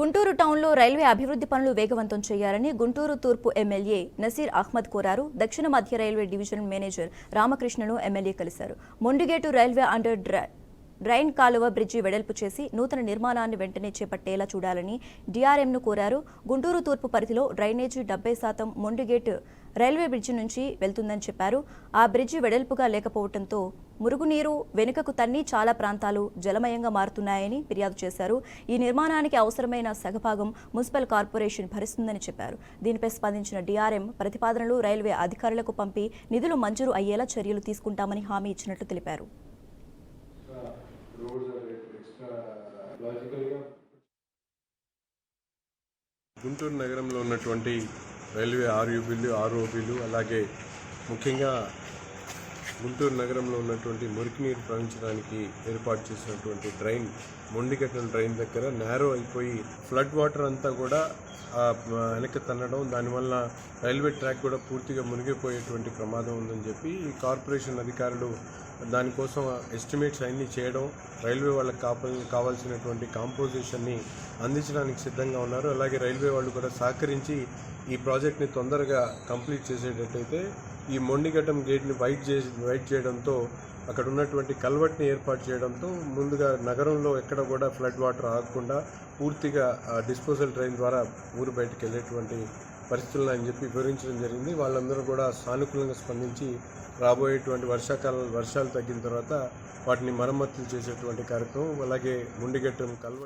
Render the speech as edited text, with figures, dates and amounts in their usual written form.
గుంటూరు టౌన్లో రైల్వే అభివృద్ధి పనులు వేగవంతం చేయాలని గుంటూరు తూర్పు ఎమ్మెల్యే నసీర్ అహ్మద్ కోరారు. దక్షిణ మధ్య రైల్వే డివిజన్ మేనేజర్ రామకృష్ణను ఎమ్మెల్యే కలిశారు. మొండిగేటు రైల్వే అండర్ డ్రైన్ కాలువ బ్రిడ్జి వెడల్పు చేసి నూతన నిర్మాణాన్ని వెంటనే చేపట్టేలా చూడాలని డీఆర్ఎంను కోరారు. గుంటూరు తూర్పు పరిధిలో డ్రైనేజీ 70% మొండిగేట్ రైల్వే బ్రిడ్జి నుంచి వెళ్తుందని చెప్పారు. ఆ బ్రిడ్జి వెడల్పుగా లేకపోవడంతో మురుగునీరు వెనుకకు తన్ని చాలా ప్రాంతాలు జలమయంగా మారుతున్నాయని ఫిర్యాదు చేశారు. ఈ నిర్మాణానికి అవసరమైన సగభాగం మున్సిపల్ కార్పొరేషన్ భరిస్తుందని చెప్పారు. దీనిపై స్పందించిన డీఆర్ఎం ప్రతిపాదనలు రైల్వే అధికారులకు పంపి నిధులు మంజూరు అయ్యేలా చర్యలు తీసుకుంటామని హామీ ఇచ్చినట్లు తెలిపారు. గుంటూరు నగరంలో ఉన్నటువంటి రైల్వే ఆర్యూబీలు ఆర్ఓబీలు అలాగే ముఖ్యంగా గుంటూరు నగరంలో ఉన్నటువంటి మురికినీరు ప్రవహించడానికి ఏర్పాటు చేసినటువంటి డ్రైన్ మొండిగట్టిన డ్రైన్ దగ్గర నేరో అయిపోయి ఫ్లడ్ వాటర్ అంతా కూడా వెనక్కి తన్నడం, దానివల్ల రైల్వే ట్రాక్ కూడా పూర్తిగా మునిగిపోయేటువంటి ప్రమాదం ఉందని చెప్పి ఈ కార్పొరేషన్ అధికారులు దానికోసం ఎస్టిమేట్స్ అన్నీ చేయడం, రైల్వే వాళ్ళకి కావాల్సినటువంటి కాంపోజిషన్ని అందించడానికి సిద్ధంగా ఉన్నారు. అలాగే రైల్వే వాళ్ళు కూడా సహకరించి ఈ ప్రాజెక్ట్ని తొందరగా కంప్లీట్ చేసేటట్టయితే ఈ మొండిగట్టం గేట్ని వైట్ చేయడంతో అక్కడ ఉన్నటువంటి కల్వర్ట్ని ఏర్పాటు చేయడంతో ముందుగా నగరంలో ఎక్కడ కూడా ఫ్లడ్ వాటర్ ఆగకుండా పూర్తిగా డిస్పోజల్ డ్రైన్ ద్వారా ఊరు బయటకు వెళ్ళేటువంటి పరిస్థితులను అని చెప్పి వివరించడం జరిగింది. వాళ్ళందరూ కూడా సానుకూలంగా స్పందించి రాబోయేటువంటి వర్షాలు తగ్గిన తర్వాత వాటిని మరమ్మతులు చేసేటువంటి కార్యక్రమం, అలాగే మొండిగట్టం కల్వర్ట్